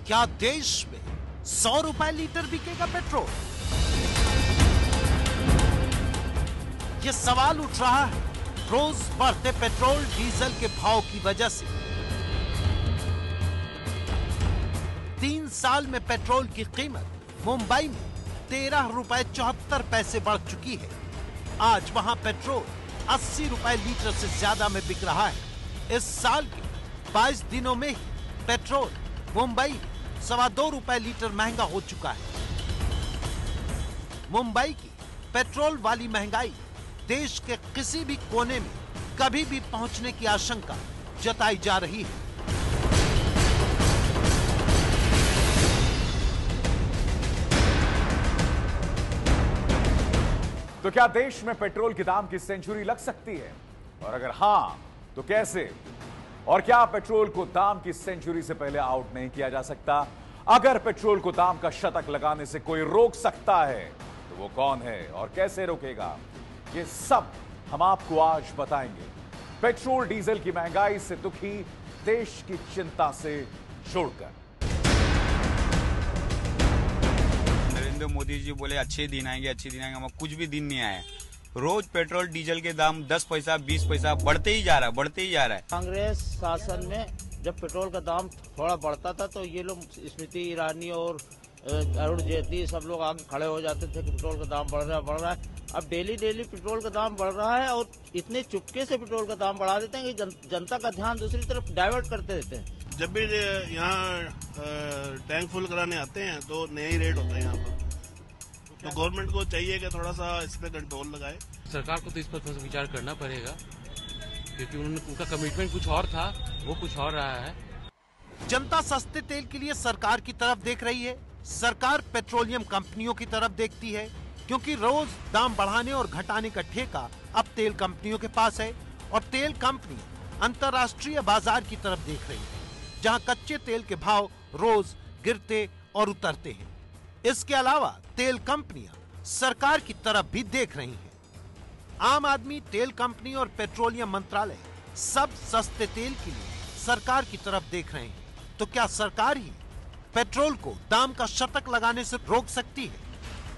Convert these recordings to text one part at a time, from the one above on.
क्या देश में 100 रुपए लीटर बिकेगा पेट्रोल? यह सवाल उठ रहा है रोज बढ़ते पेट्रोल डीजल के भाव की वजह से। 3 साल में पेट्रोल की कीमत मुंबई में 13 रुपए 74 पैसे बढ़ चुकी है। आज वहां पेट्रोल 80 रुपए लीटर से ज्यादा में बिक रहा है। इस साल के 22 दिनों में ही पेट्रोल मुंबई में 2.25 रुपए लीटर महंगा हो चुका है। मुंबई की पेट्रोल वाली महंगाई देश के किसी भी कोने में कभी भी पहुंचने की आशंका जताई जा रही है। तो क्या देश में पेट्रोल के दाम की सेंचुरी लग सकती है? और अगर हां, तो कैसे? और क्या पेट्रोल को दाम की सेंचुरी से पहले आउट नहीं किया जा सकता? अगर पेट्रोल को दाम का शतक लगाने से कोई रोक सकता है, तो वो कौन है और कैसे रोकेगा? ये सब हम आपको आज बताएंगे। पेट्रोल डीजल की महंगाई से दुखी देश की चिंता से जुड़कर। नरेंद्र मोदी जी बोले अच्छे दिन आएंगे, हमें कुछ भी दिन नहीं आए। रोज पेट्रोल डीजल के दाम 10 पैसा 20 पैसा बढ़ते ही जा रहा है। कांग्रेस शासन में जब पेट्रोल का दाम थोड़ा बढ़ता था तो ये लोग स्मृति ईरानी और अरुण जेटली सब लोग आगे खड़े हो जाते थे कि पेट्रोल का दाम बढ़ रहा है। अब डेली पेट्रोल का दाम बढ़ रहा है और इतने चुपके से पेट्रोल का दाम बढ़ा देते हैं कि जनता का ध्यान दूसरी तरफ डाइवर्ट करते रहते हैं। जब भी यहाँ टैंक फुल कराने आते हैं तो नया ही रेट होता है यहाँ पर। तो गवर्नमेंट को चाहिए कि थोड़ा सा इस पे कंट्रोल लगाए। सरकार को तो इस पर विचार करना पड़ेगा क्योंकि उनका कमिटमेंट कुछ और था, वो कुछ और रहा है। जनता सस्ते तेल के लिए सरकार की तरफ देख रही है। सरकार पेट्रोलियम कंपनियों की तरफ देखती है क्योंकि रोज दाम बढ़ाने और घटाने का ठेका अब तेल कंपनियों के पास है और तेल कंपनी अंतर्राष्ट्रीय बाजार की तरफ देख रही है जहां कच्चे तेल के भाव रोज गिरते और उतरते हैं। इसके अलावा तेल कंपनियां सरकार की तरफ भी देख रही हैं। आम आदमी, तेल कंपनी और पेट्रोलियम मंत्रालय सब सस्ते तेल के लिए सरकार की तरफ देख रहे हैं। तो क्या सरकार ही पेट्रोल को दाम का शतक लगाने से रोक सकती है?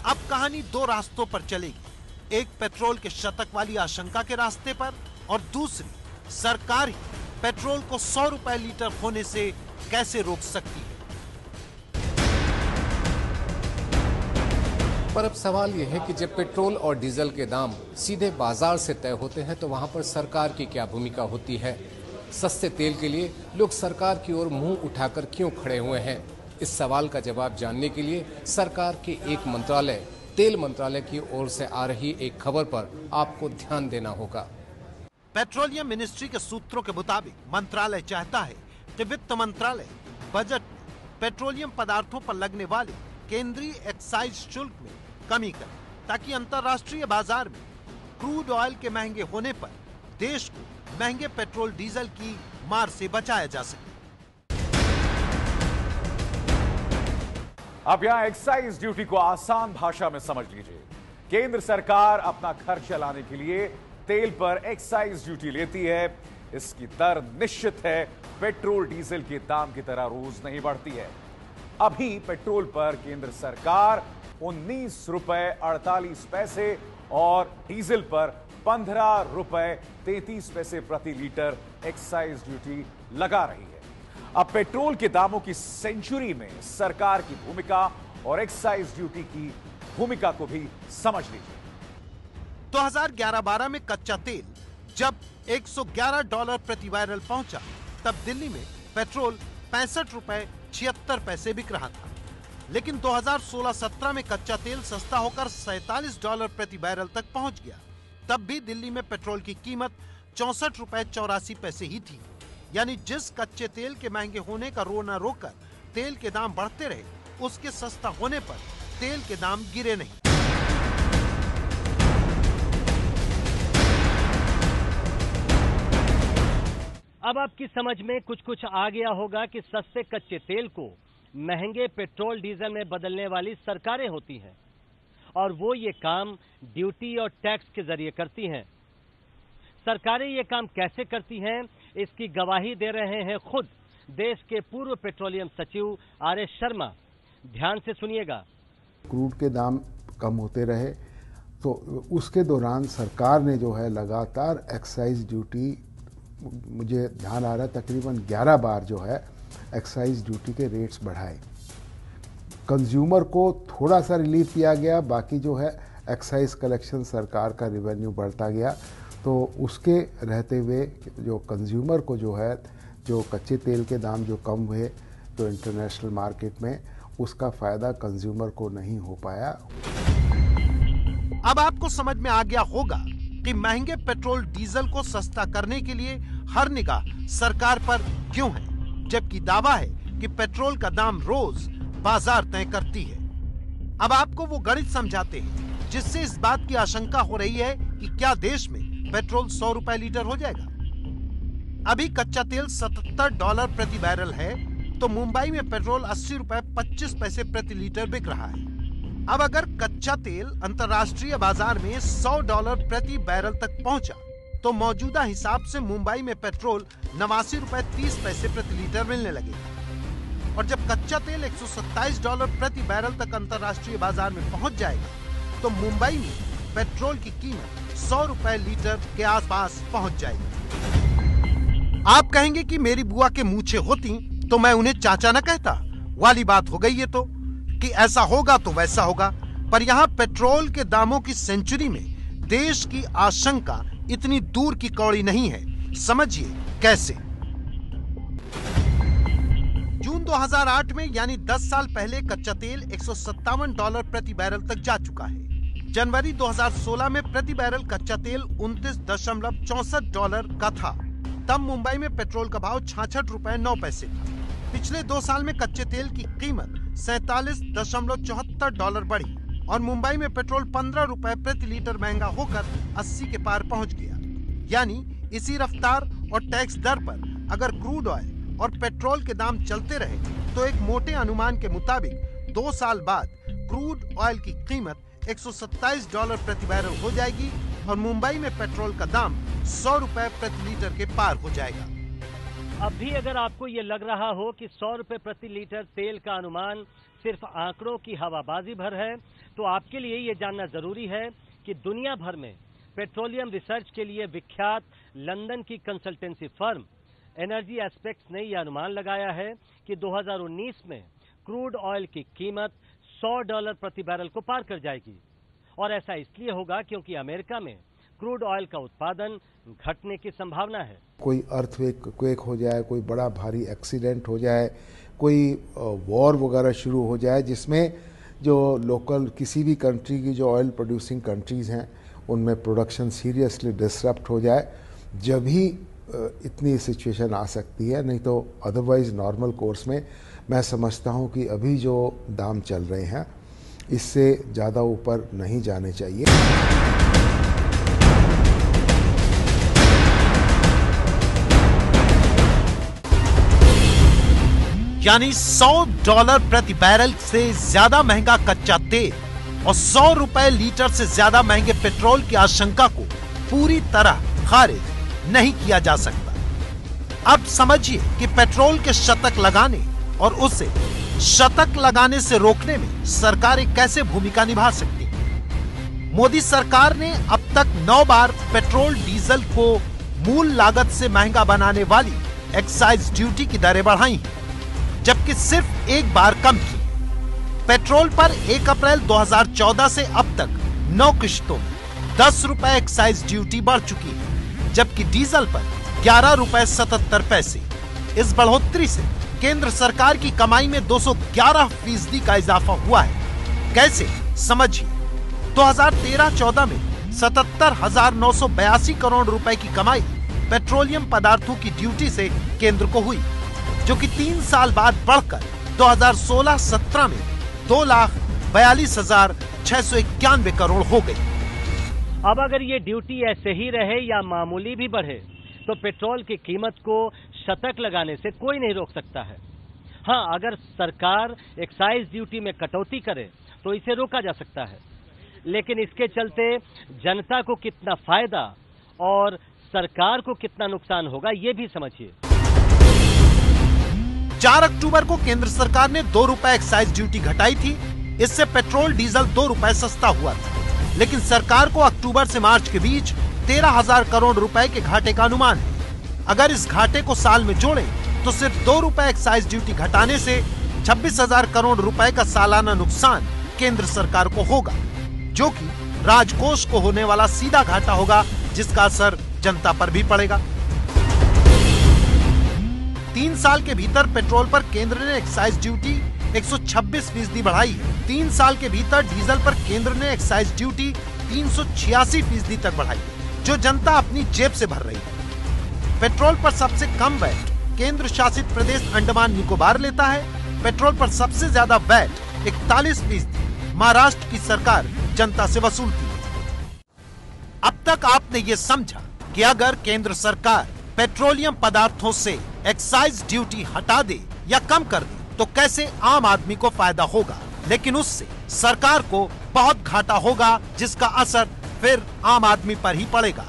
अब कहानी 2 रास्तों पर चलेगी। एक पेट्रोल के शतक वाली आशंका के रास्ते पर और दूसरी सरकार ही पेट्रोल को 100 रुपए लीटर होने से कैसे रोक सकती है। पर अब सवाल यह है कि जब पेट्रोल और डीजल के दाम सीधे बाजार से तय होते हैं तो वहां पर सरकार की क्या भूमिका होती है? सस्ते तेल के लिए लोग सरकार की ओर मुंह उठाकर क्यों खड़े हुए हैं? इस सवाल का जवाब जानने के लिए सरकार के एक मंत्रालय, तेल मंत्रालय की ओर से आ रही एक खबर पर आपको ध्यान देना होगा। पेट्रोलियम मिनिस्ट्री के सूत्रों के मुताबिक मंत्रालय चाहता है कि वित्त मंत्रालय बजट में पेट्रोलियम पदार्थों पर लगने वाले केंद्रीय एक्साइज शुल्क में कमी करे ताकि अंतर्राष्ट्रीय बाजार में क्रूड ऑयल के महंगे होने पर देश को महंगे पेट्रोल डीजल की मार से बचाया जा सके। अब यहां एक्साइज ड्यूटी को आसान भाषा में समझ लीजिए। केंद्र सरकार अपना खर्च चलाने के लिए तेल पर एक्साइज ड्यूटी लेती है। इसकी दर निश्चित है, पेट्रोल डीजल के दाम की तरह रोज नहीं बढ़ती है। अभी पेट्रोल पर केंद्र सरकार 19 रुपए 48 पैसे और डीजल पर 15 रुपए 33 पैसे प्रति लीटर एक्साइज ड्यूटी लगा रही है। अब पेट्रोल के दामों की सेंचुरी में सरकार की भूमिका और एक्साइज ड्यूटी की भूमिका को भी समझ लीजिए। 2011-12 में कच्चा तेल जब $111 प्रति बैरल पहुंचा तब दिल्ली में पेट्रोल 65 रुपए 76 पैसे बिक रहा था। लेकिन 2016-17 में कच्चा तेल सस्ता होकर $47 प्रति बैरल तक पहुंच गया। तब भी दिल्ली में पेट्रोल की कीमत 64 रुपए 84 पैसे ही थी। यानी जिस कच्चे तेल के महंगे होने का रो न रोकर तेल के दाम बढ़ते रहे, उसके सस्ता होने पर तेल के दाम गिरे नहीं। अब आपकी समझ में कुछ आ गया होगा कि सस्ते कच्चे तेल को महंगे पेट्रोल डीजल में बदलने वाली सरकारें होती हैं और वो ये काम ड्यूटी और टैक्स के जरिए करती हैं। सरकारें ये काम कैसे करती हैं, इसकी गवाही दे रहे हैं खुद देश के पूर्व पेट्रोलियम सचिव आर.एस. शर्मा। ध्यान से सुनिएगा। क्रूड के दाम कम होते रहे तो उसके दौरान सरकार ने जो है लगातार एक्साइज ड्यूटी, मुझे ध्यान आ रहा है तकरीबन 11 बार जो है एक्साइज ड्यूटी के रेट्स बढ़ाए। कंज्यूमर को थोड़ा सा रिलीफ दिया गया, बाकी जो है एक्साइज कलेक्शन सरकार का रेवेन्यू बढ़ता गया। तो उसके रहते हुए जो कंज्यूमर को जो है जो कच्चे तेल के दाम जो कम हुए तो इंटरनेशनल मार्केट में उसका फायदा कंज्यूमर को नहीं हो पाया। अब आपको समझ में आ गया होगा कि महंगे पेट्रोल डीजल को सस्ता करने के लिए हर निगाह सरकार पर क्यों है, जबकि दावा है कि पेट्रोल का दाम रोज बाजार तय करती है। अब आपको वो गणित समझाते हैं जिससे इस बात की आशंका हो रही है कि क्या देश में पेट्रोल 100 रुपए लीटर हो जाएगा। अभी कच्चा तेल $77 प्रति बैरल है तो मुंबई में पेट्रोल 80 रुपए 25 पैसे प्रति लीटर बिक रहा है। अब अगर कच्चा तेल अंतर्राष्ट्रीय बाजार में $100 प्रति बैरल तक पहुंचा तो मौजूदा हिसाब से मुंबई में पेट्रोल 89 रुपए 30 पैसे प्रति लीटर मिलने लगेगा। और जब कच्चा तेल $127 प्रति बैरल तक अंतर्राष्ट्रीय बाजार में पहुंच जाएगा तो मुंबई में पेट्रोल की कीमत 100 रुपए लीटर के आसपास पहुंच जाएगी। आप कहेंगे कि मेरी बुआ के मूछें होती तो मैं उन्हें चाचा न कहता, वाली बात हो गई है तो कि ऐसा होगा तो वैसा होगा। पर यहाँ पेट्रोल के दामों की सेंचुरी में देश की आशंका इतनी दूर की कौड़ी नहीं है। समझिए कैसे। जून 2008 में यानी 10 साल पहले कच्चा तेल $157 प्रति बैरल तक जा चुका है। जनवरी 2016 में प्रति बैरल कच्चा तेल $29.64 का था। तब मुंबई में पेट्रोल का भाव $66 रुपए 9 पैसे था। पिछले 2 साल में कच्चे तेल की कीमत $47.74 बढ़ी और मुंबई में पेट्रोल 15 रुपए प्रति लीटर महंगा होकर 80 के पार पहुंच गया। यानी इसी रफ्तार और टैक्स दर पर अगर क्रूड ऑयल और पेट्रोल के दाम चलते रहे तो एक मोटे अनुमान के मुताबिक 2 साल बाद क्रूड ऑयल की कीमत $127 प्रति बैरल हो जाएगी और मुंबई में पेट्रोल का दाम 100 रुपए प्रति लीटर के पार हो जाएगा। अब भी अगर आपको ये लग रहा हो कि 100 रुपए प्रति लीटर तेल का अनुमान सिर्फ आंकड़ों की हवाबाजी भर है तो आपके लिए ये जानना जरूरी है कि दुनिया भर में पेट्रोलियम रिसर्च के लिए विख्यात लंदन की कंसल्टेंसी फर्म एनर्जी एस्पेक्ट्स ने यह अनुमान लगाया है कि 2019 में क्रूड ऑयल की कीमत $100 प्रति बैरल को पार कर जाएगी। और ऐसा इसलिए होगा क्योंकि अमेरिका में क्रूड ऑयल का उत्पादन घटने की संभावना है। कोई अर्थक्वेक हो जाए, कोई बड़ा भारी एक्सीडेंट हो जाए, कोई वॉर वगैरह शुरू हो जाए जिसमें जो लोकल किसी भी कंट्री की जो ऑयल प्रोड्यूसिंग कंट्रीज़ हैं उनमें प्रोडक्शन सीरियसली डिसरप्ट हो जाए, जब ही इतनी सिचुएशन आ सकती है। नहीं तो अदरवाइज नॉर्मल कोर्स में मैं समझता हूँ कि अभी जो दाम चल रहे हैं इससे ज़्यादा ऊपर नहीं जाने चाहिए। यानी $100 प्रति बैरल से ज्यादा महंगा कच्चा तेल और 100 रुपए लीटर से ज्यादा महंगे पेट्रोल की आशंका को पूरी तरह खारिज नहीं किया जा सकता। अब समझिए कि पेट्रोल के शतक लगाने और उसे शतक लगाने से रोकने में सरकारें कैसे भूमिका निभा सकती हैं। मोदी सरकार ने अब तक 9 बार पेट्रोल डीजल को मूल लागत से महंगा बनाने वाली एक्साइज ड्यूटी की दरें बढ़ाई हैं, जबकि सिर्फ एक बार कम की। पेट्रोल पर 1 अप्रैल 2014 से अब तक 9 किश्तों में 10 रुपए एक्साइज ड्यूटी बढ़ चुकी है, जबकि डीजल पर 11 रुपए 77 पैसे। इस बढ़ोतरी से केंद्र सरकार की कमाई में 211% का इजाफा हुआ है। कैसे, समझिए। 2013-14 में 77,982 करोड़ रुपए की कमाई पेट्रोलियम पदार्थों की ड्यूटी से केंद्र को हुई, जो कि 3 साल बाद बढ़कर 2016-17 में 2,42,691 करोड़ हो गई। अब अगर ये ड्यूटी ऐसे ही रहे या मामूली भी बढ़े तो पेट्रोल की कीमत को शतक लगाने से कोई नहीं रोक सकता है। हाँ, अगर सरकार एक्साइज ड्यूटी में कटौती करे तो इसे रोका जा सकता है, लेकिन इसके चलते जनता को कितना फायदा और सरकार को कितना नुकसान होगा ये भी समझिए। 4 अक्टूबर को केंद्र सरकार ने 2 रुपए एक्साइज ड्यूटी घटाई थी। इससे पेट्रोल डीजल 2 रुपए सस्ता हुआ था। लेकिन सरकार को अक्टूबर से मार्च के बीच 13,000 करोड़ रुपए के घाटे का अनुमान है। अगर इस घाटे को साल में जोड़े तो सिर्फ 2 रुपए एक्साइज ड्यूटी घटाने से 26,000 करोड़ रुपए का सालाना नुकसान केंद्र सरकार को होगा, जो कि राजकोष को होने वाला सीधा घाटा होगा, जिसका असर जनता पर भी पड़ेगा। 3 साल के भीतर पेट्रोल पर केंद्र ने एक्साइज ड्यूटी 126% बढ़ाई है। 3 साल के भीतर डीजल पर केंद्र ने एक्साइज ड्यूटी 386% तक बढ़ाई है, जो जनता अपनी जेब से भर रही है। पेट्रोल पर सबसे कम वैट केंद्र शासित प्रदेश अंडमान निकोबार लेता है। पेट्रोल पर सबसे ज्यादा वैट 41% महाराष्ट्र की सरकार जनता से वसूलती है। अब तक आपने ये समझा कि अगर केंद्र सरकार पेट्रोलियम पदार्थों से एक्साइज ड्यूटी हटा दे या कम कर दे तो कैसे आम आदमी को फायदा होगा, लेकिन उससे सरकार को बहुत घाटा होगा, जिसका असर फिर आम आदमी पर ही पड़ेगा।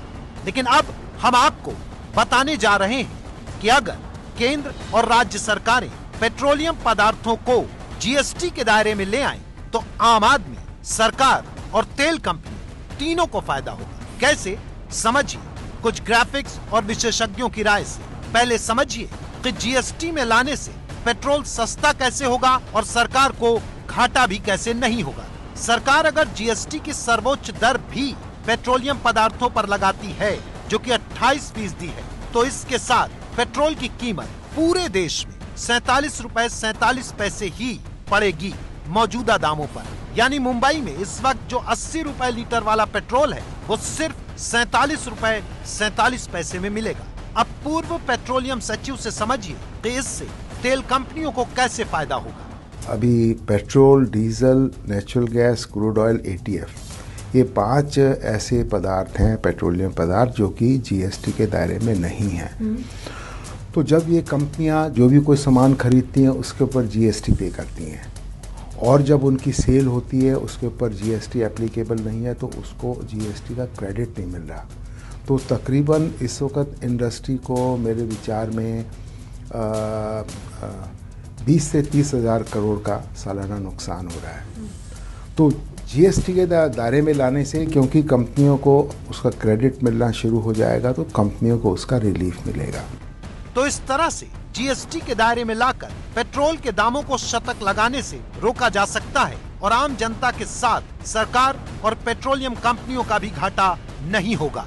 लेकिन अब हम आपको बताने जा रहे हैं कि अगर केंद्र और राज्य सरकारें पेट्रोलियम पदार्थों को जीएसटी के दायरे में ले आए तो आम आदमी, सरकार और तेल कंपनी तीनों को फायदा होगा। कैसे, समझिए कुछ ग्राफिक्स और विशेषज्ञों की राय से। पहले समझिए कि जीएसटी में लाने से पेट्रोल सस्ता कैसे होगा और सरकार को घाटा भी कैसे नहीं होगा। सरकार अगर जीएसटी की सर्वोच्च दर भी पेट्रोलियम पदार्थों पर लगाती है, जो कि 28% है, तो इसके साथ पेट्रोल की कीमत पूरे देश में 47 रुपए 47 पैसे ही पड़ेगी मौजूदा दामों पर। यानी मुंबई में इस वक्त जो 80 रुपए लीटर वाला पेट्रोल है, वो सिर्फ 47 रुपए 47 पैसे में मिलेगा। अब पूर्व पेट्रोलियम सचिव से समझिए कि इससे तेल कंपनियों को कैसे फायदा होगा। अभी petrol, diesel, natural gas, crude oil, ETF, ये 5 ऐसे पदार्थ हैं, पेट्रोलियम पदार्थ, जो कि जीएसटी के दायरे में नहीं है। तो जब ये कंपनियां जो भी कोई सामान खरीदती हैं उसके ऊपर जीएसटी पे करती हैं, और जब उनकी सेल होती है उसके ऊपर जीएसटी एप्लीकेबल नहीं है, तो उसको जीएसटी का क्रेडिट नहीं मिल रहा। तो तकरीबन इस वक्त इंडस्ट्री को मेरे विचार में 20 से 30 हज़ार करोड़ का सालाना नुकसान हो रहा है। तो जीएसटी के दायरे में लाने से, क्योंकि कंपनियों को उसका क्रेडिट मिलना शुरू हो जाएगा, तो कंपनियों को उसका रिलीफ मिलेगा। तो इस तरह से जीएसटी के दायरे में लाकर पेट्रोल के दामों को शतक लगाने से रोका जा सकता है और आम जनता के साथ सरकार और पेट्रोलियम कंपनियों का भी घाटा नहीं होगा।